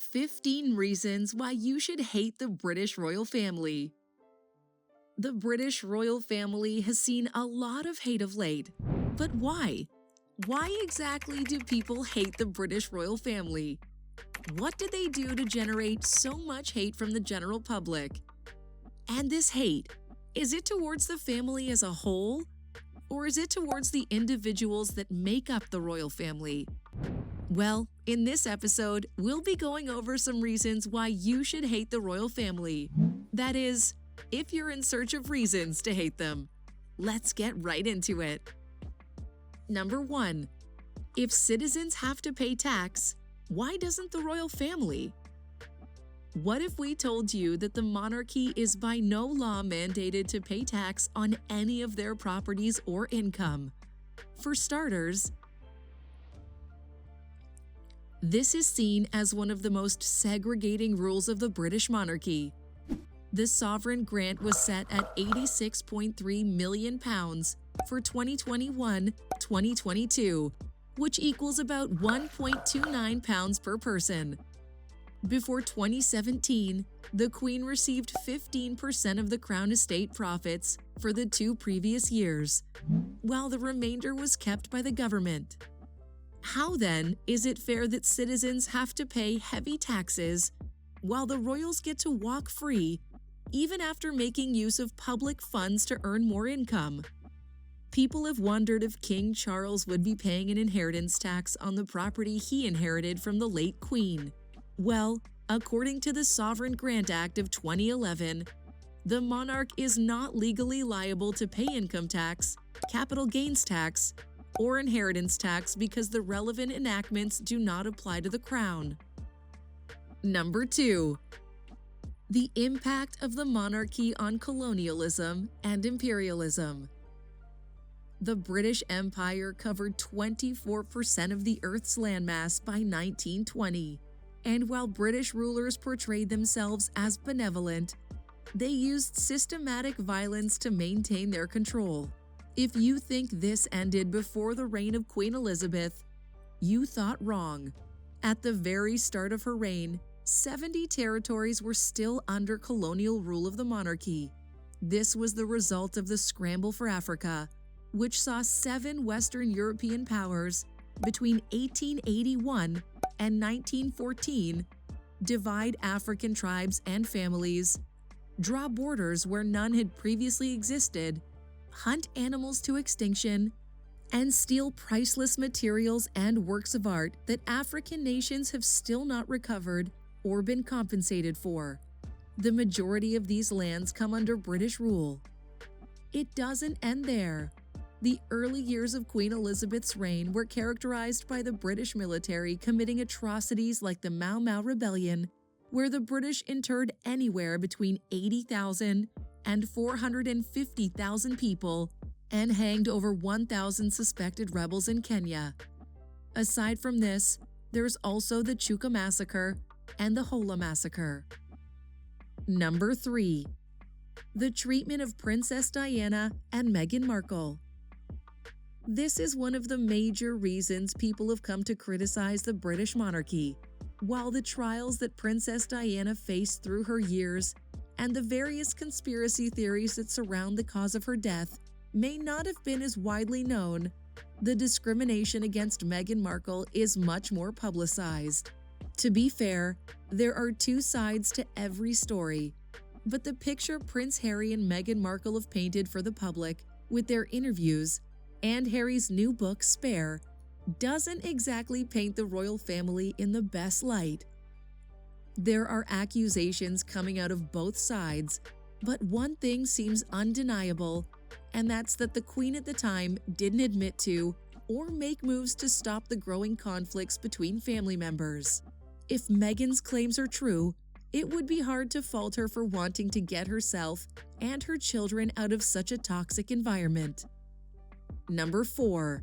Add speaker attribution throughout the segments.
Speaker 1: 15 reasons why you should hate the British royal family. The British royal family has seen a lot of hate of late. But why? Why exactly do people hate the British royal family? What did they do to generate so much hate from the general public? And this hate, is it towards the family as a whole? Or is it towards the individuals that make up the royal family? Well, in this episode, we'll be going over some reasons why you should hate the royal family. That is, if you're in search of reasons to hate them. Let's get right into it. Number 1. If citizens have to pay tax, why doesn't the royal family? What if we told you that the monarchy is by no law mandated to pay tax on any of their properties or income? For starters, this is seen as one of the most segregating rules of the British monarchy. The sovereign grant was set at £86.3 million for 2021-2022, which equals about £1.29 per person. Before 2017, the Queen received 15% of the Crown estate profits for the 2 previous years, while the remainder was kept by the government. How then is it fair that citizens have to pay heavy taxes while the royals get to walk free even after making use of public funds to earn more income? People have wondered if King Charles would be paying an inheritance tax on the property he inherited from the late Queen. Well, according to the Sovereign Grant Act of 2011, the monarch is not legally liable to pay income tax, capital gains tax, or inheritance tax because the relevant enactments do not apply to the Crown. Number 2. The impact of the monarchy on colonialism and imperialism. The British Empire covered 24% of the Earth's landmass by 1920, and while British rulers portrayed themselves as benevolent, they used systematic violence to maintain their control. If you think this ended before the reign of Queen Elizabeth, you thought wrong. At the very start of her reign, 70 territories were still under colonial rule of the monarchy. This was the result of the scramble for Africa, which saw 7 Western European powers between 1881 and 1914 divide African tribes and families, draw borders where none had previously existed, hunt animals to extinction, and steal priceless materials and works of art that African nations have still not recovered or been compensated for. The majority of these lands come under British rule. It doesn't end there. The early years of Queen Elizabeth's reign were characterized by the British military committing atrocities like the Mau Mau Rebellion, where the British interred anywhere between 80,000 and 450,000 people and hanged over 1,000 suspected rebels in Kenya. Aside from this, there's also the Chuka Massacre and the Hola Massacre. Number 3. The treatment of Princess Diana and Meghan Markle. This is one of the major reasons people have come to criticize the British monarchy. While the trials that Princess Diana faced through her years and the various conspiracy theories that surround the cause of her death may not have been as widely known, the discrimination against Meghan Markle is much more publicized. To be fair, there are 2 sides to every story, but the picture Prince Harry and Meghan Markle have painted for the public with their interviews and Harry's new book, Spare, doesn't exactly paint the royal family in the best light. There are accusations coming out of both sides, but one thing seems undeniable, and that's that the Queen at the time didn't admit to or make moves to stop the growing conflicts between family members. If Meghan's claims are true, it would be hard to fault her for wanting to get herself and her children out of such a toxic environment. Number 4.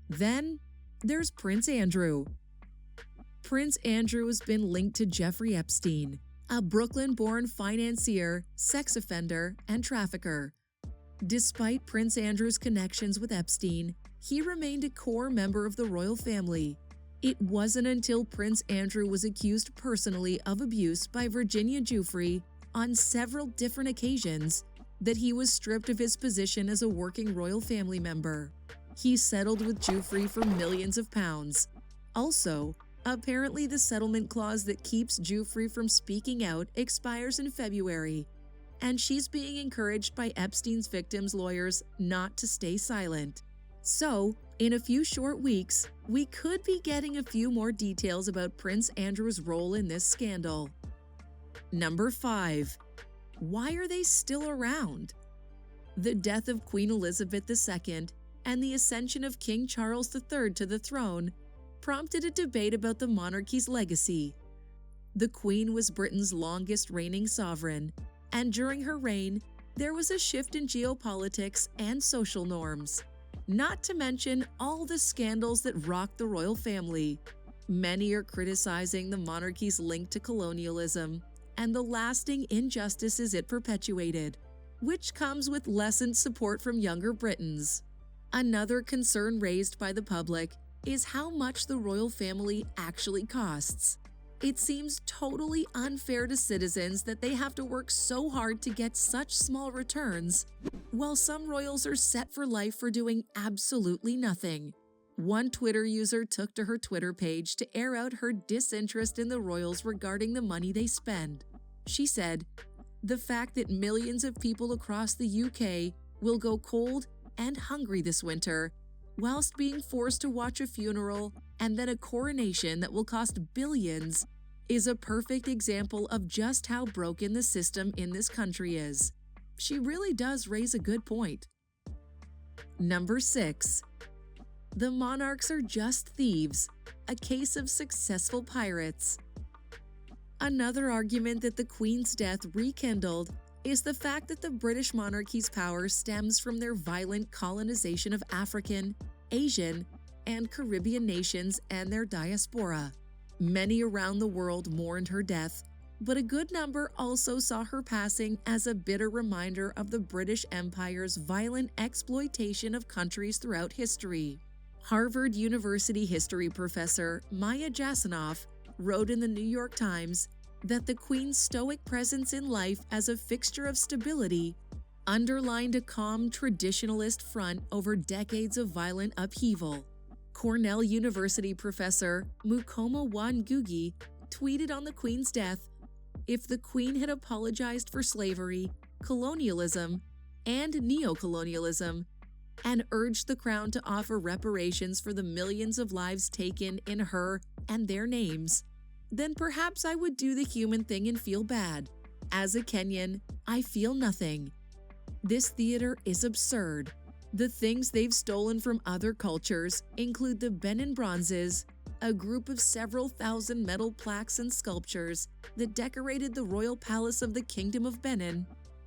Speaker 1: Then there's Prince Andrew. Prince Andrew has been linked to Jeffrey Epstein, a Brooklyn-born financier, sex offender, and trafficker. Despite Prince Andrew's connections with Epstein, he remained a core member of the royal family. It wasn't until Prince Andrew was accused personally of abuse by Virginia Giuffre on several different occasions that he was stripped of his position as a working royal family member. He settled with Giuffre for millions of pounds. Also, apparently the settlement clause that keeps Giuffre from speaking out expires in February, and she's being encouraged by Epstein's victims' lawyers not to stay silent. So, in a few short weeks, we could be getting a few more details about Prince Andrew's role in this scandal. Number 5. Why are they still around? The death of Queen Elizabeth II and the ascension of King Charles III to the throne prompted a debate about the monarchy's legacy. The Queen was Britain's longest reigning sovereign, and during her reign, there was a shift in geopolitics and social norms. Not to mention all the scandals that rocked the royal family. Many are criticizing the monarchy's link to colonialism and the lasting injustices it perpetuated, which comes with lessened support from younger Britons. Another concern raised by the public is how much the royal family actually costs. It seems totally unfair to citizens that they have to work so hard to get such small returns, while some royals are set for life for doing absolutely nothing. One Twitter user took to her Twitter page to air out her disinterest in the royals regarding the money they spend. She said, "The fact that millions of people across the UK will go cold and hungry this winter, whilst being forced to watch a funeral and then a coronation that will cost billions, is a perfect example of just how broken the system in this country is." She really does raise a good point. Number 6. The monarchs are just thieves, a case of successful pirates. Another argument that the Queen's death rekindled is the fact that the British monarchy's power stems from their violent colonization of African, Asian, and Caribbean nations and their diaspora. Many around the world mourned her death, but a good number also saw her passing as a bitter reminder of the British Empire's violent exploitation of countries throughout history. Harvard University history professor Maya Jasanoff wrote in the New York Times that the Queen's stoic presence in life as a fixture of stability underlined a calm traditionalist front over decades of violent upheaval. Cornell University professor Mukoma Wangugi tweeted on the Queen's death, "If the Queen had apologized for slavery, colonialism, and neocolonialism, and urged the Crown to offer reparations for the millions of lives taken in her and their names, then perhaps I would do the human thing and feel bad. As a Kenyan, I feel nothing. This theater is absurd. The things they've stolen from other cultures include the Benin bronzes, a group of several thousand metal plaques and sculptures that decorated the royal palace of the Kingdom of Benin,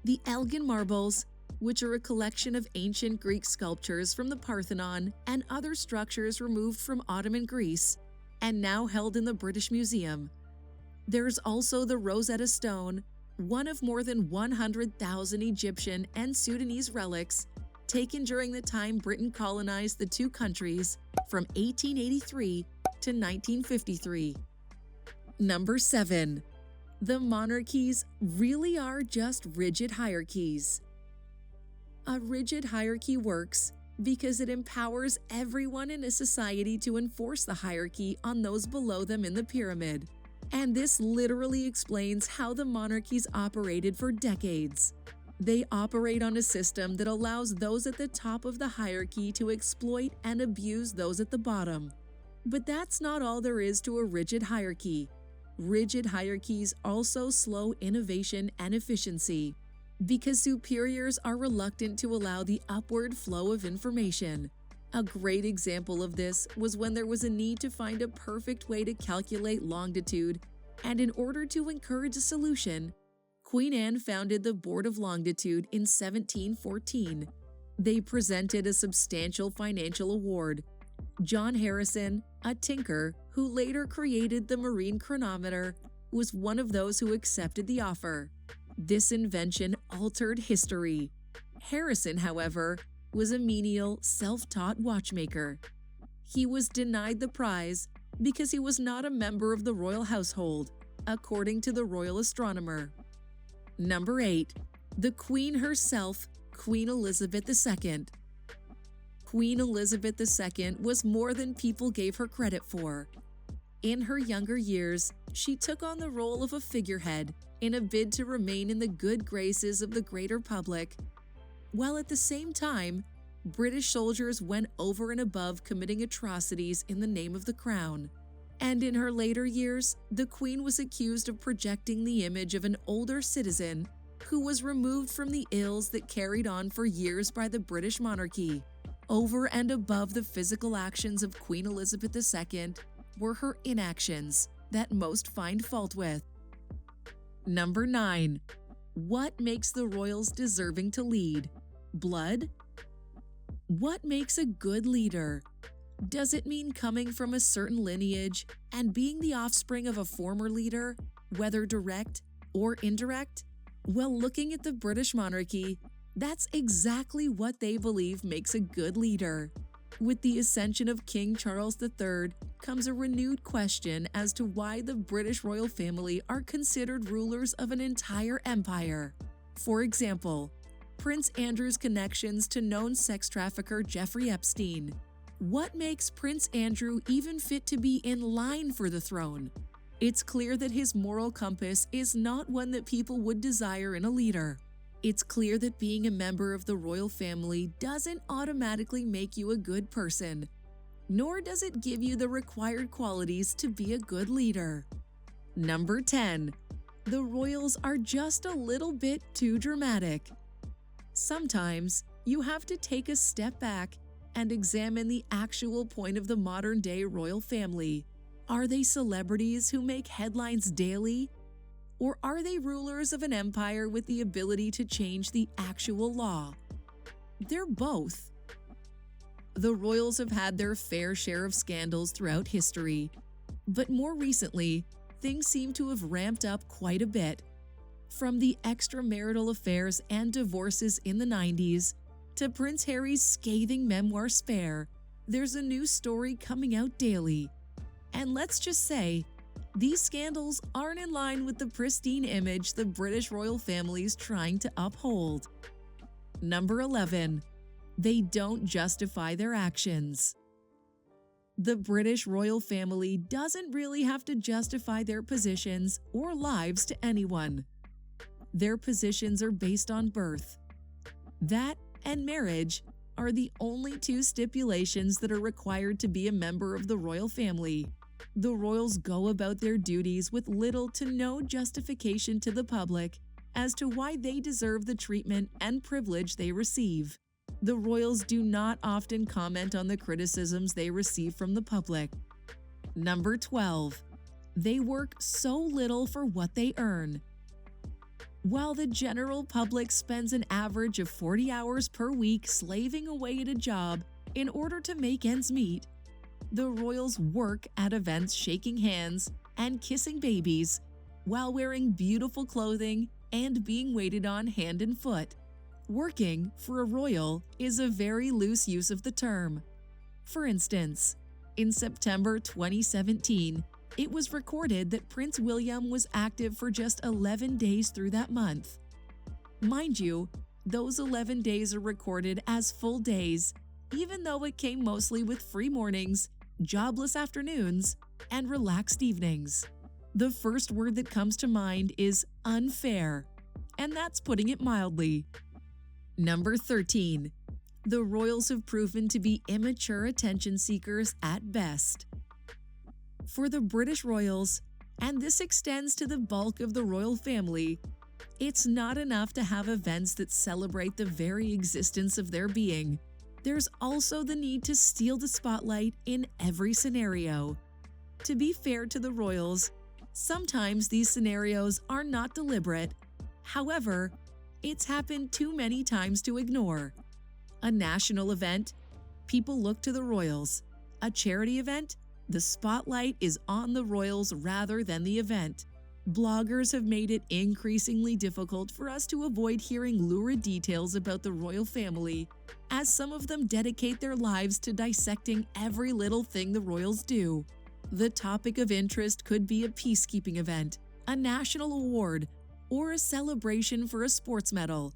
Speaker 1: the Elgin marbles, which are a collection of ancient Greek sculptures from the Parthenon and other structures removed from Ottoman Greece, and now held in the British Museum. There's also the Rosetta Stone, one of more than 100,000 Egyptian and Sudanese relics taken during the time Britain colonized the two countries from 1883 to 1953. Number 7. The monarchies really are just rigid hierarchies. A rigid hierarchy works because it empowers everyone in a society to enforce the hierarchy on those below them in the pyramid. And this literally explains how the monarchies operated for decades. They operate on a system that allows those at the top of the hierarchy to exploit and abuse those at the bottom. But that's not all there is to a rigid hierarchy. Rigid hierarchies also slow innovation and efficiency, because superiors are reluctant to allow the upward flow of information. A great example of this was when there was a need to find a perfect way to calculate longitude, and in order to encourage a solution, Queen Anne founded the Board of Longitude in 1714. They presented a substantial financial award. John Harrison, a tinker who later created the marine chronometer, was one of those who accepted the offer. This invention altered history. Harrison, however, was a menial, self-taught watchmaker. He was denied the prize because he was not a member of the royal household, according to the royal astronomer. Number 8. The Queen herself, Queen Elizabeth II. Queen Elizabeth II was more than people gave her credit for. In her younger years, she took on the role of a figurehead in a bid to remain in the good graces of the greater public, while at the same time, British soldiers went over and above committing atrocities in the name of the crown. And in her later years, the Queen was accused of projecting the image of an older citizen who was removed from the ills that carried on for years by the British monarchy. Over and above the physical actions of Queen Elizabeth II were her inactions that most find fault with. Number 9. What makes the royals deserving to lead? Blood? What makes a good leader? Does it mean coming from a certain lineage and being the offspring of a former leader, whether direct or indirect? Well, looking at the British monarchy, that's exactly what they believe makes a good leader. With the ascension of King Charles III comes a renewed question as to why the British royal family are considered rulers of an entire empire. For example, Prince Andrew's connections to known sex trafficker Jeffrey Epstein. What makes Prince Andrew even fit to be in line for the throne? It's clear that his moral compass is not one that people would desire in a leader. It's clear that being a member of the royal family doesn't automatically make you a good person, nor does it give you the required qualities to be a good leader. Number 10. The royals are just a little bit too dramatic. Sometimes you have to take a step back and examine the actual point of the modern-day royal family. Are they celebrities who make headlines daily? Or are they rulers of an empire with the ability to change the actual law? They're both. The royals have had their fair share of scandals throughout history, but more recently, things seem to have ramped up quite a bit. From the extramarital affairs and divorces in the 90s to Prince Harry's scathing memoir Spare, there's a new story coming out daily. And let's just say, these scandals aren't in line with the pristine image the British royal family is trying to uphold. Number 11. They don't justify their actions. The British royal family doesn't really have to justify their positions or lives to anyone. Their positions are based on birth. That and marriage are the only two stipulations that are required to be a member of the royal family. The royals go about their duties with little to no justification to the public as to why they deserve the treatment and privilege they receive. The royals do not often comment on the criticisms they receive from the public. Number 12. They work so little for what they earn. While the general public spends an average of 40 hours per week slaving away at a job in order to make ends meet, the royals work at events shaking hands and kissing babies while wearing beautiful clothing and being waited on hand and foot. Working for a royal is a very loose use of the term. For instance, in September 2017, it was recorded that Prince William was active for just 11 days through that month. Mind you, those 11 days are recorded as full days, even though it came mostly with free mornings, jobless afternoons, and relaxed evenings. The first word that comes to mind is unfair, and that's putting it mildly. Number 13. The royals have proven to be immature attention seekers at best. For the British royals, and this extends to the bulk of the royal family, it's not enough to have events that celebrate the very existence of their being. There's also the need to steal the spotlight in every scenario. To be fair to the royals, sometimes these scenarios are not deliberate. However, it's happened too many times to ignore. A national event, people look to the royals. A charity event, the spotlight is on the royals rather than the event. Bloggers have made it increasingly difficult for us to avoid hearing lurid details about the royal family, as some of them dedicate their lives to dissecting every little thing the royals do. The topic of interest could be a peacekeeping event, a national award, or a celebration for a sports medal.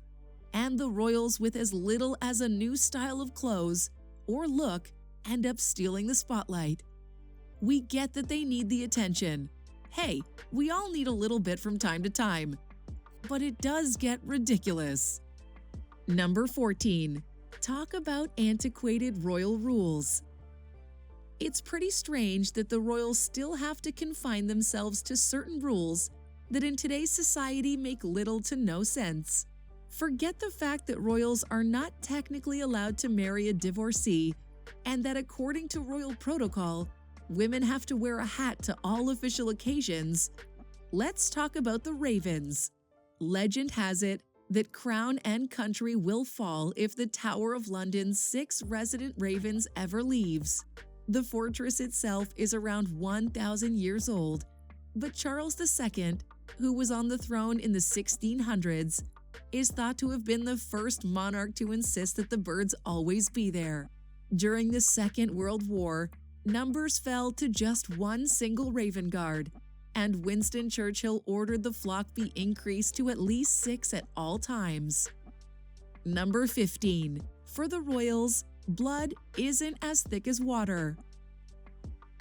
Speaker 1: And the royals with as little as a new style of clothes or look end up stealing the spotlight. We get that they need the attention. Hey, we all need a little bit from time to time. But it does get ridiculous. Number 14. Talk about antiquated royal rules. It's pretty strange that the royals still have to confine themselves to certain rules that in today's society make little to no sense. Forget the fact that royals are not technically allowed to marry a divorcee, and that according to royal protocol, women have to wear a hat to all official occasions. Let's talk about the ravens. Legend has it that crown and country will fall if the Tower of London's 6 resident ravens ever leaves. The fortress itself is around 1,000 years old, but Charles II, who was on the throne in the 1600s, is thought to have been the first monarch to insist that the birds always be there. During the Second World War, numbers fell to just one single raven guard, and Winston Churchill ordered the flock be increased to at least 6 at all times. Number 15. For the royals, blood isn't as thick as water.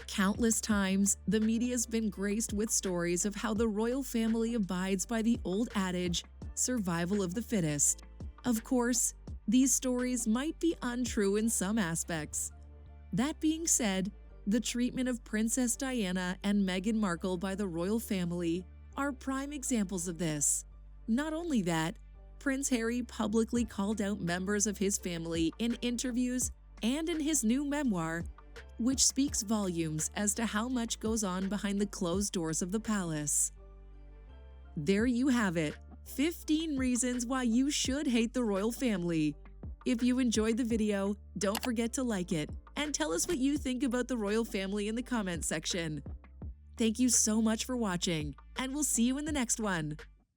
Speaker 1: Countless times, the media's been graced with stories of how the royal family abides by the old adage, survival of the fittest. Of course, these stories might be untrue in some aspects. That being said, the treatment of Princess Diana and Meghan Markle by the royal family are prime examples of this. Not only that, Prince Harry publicly called out members of his family in interviews and in his new memoir, which speaks volumes as to how much goes on behind the closed doors of the palace. There you have it, 15 reasons why you should hate the royal family. If you enjoyed the video, don't forget to like it and tell us what you think about the royal family in the comments section. Thank you so much for watching, and we'll see you in the next one.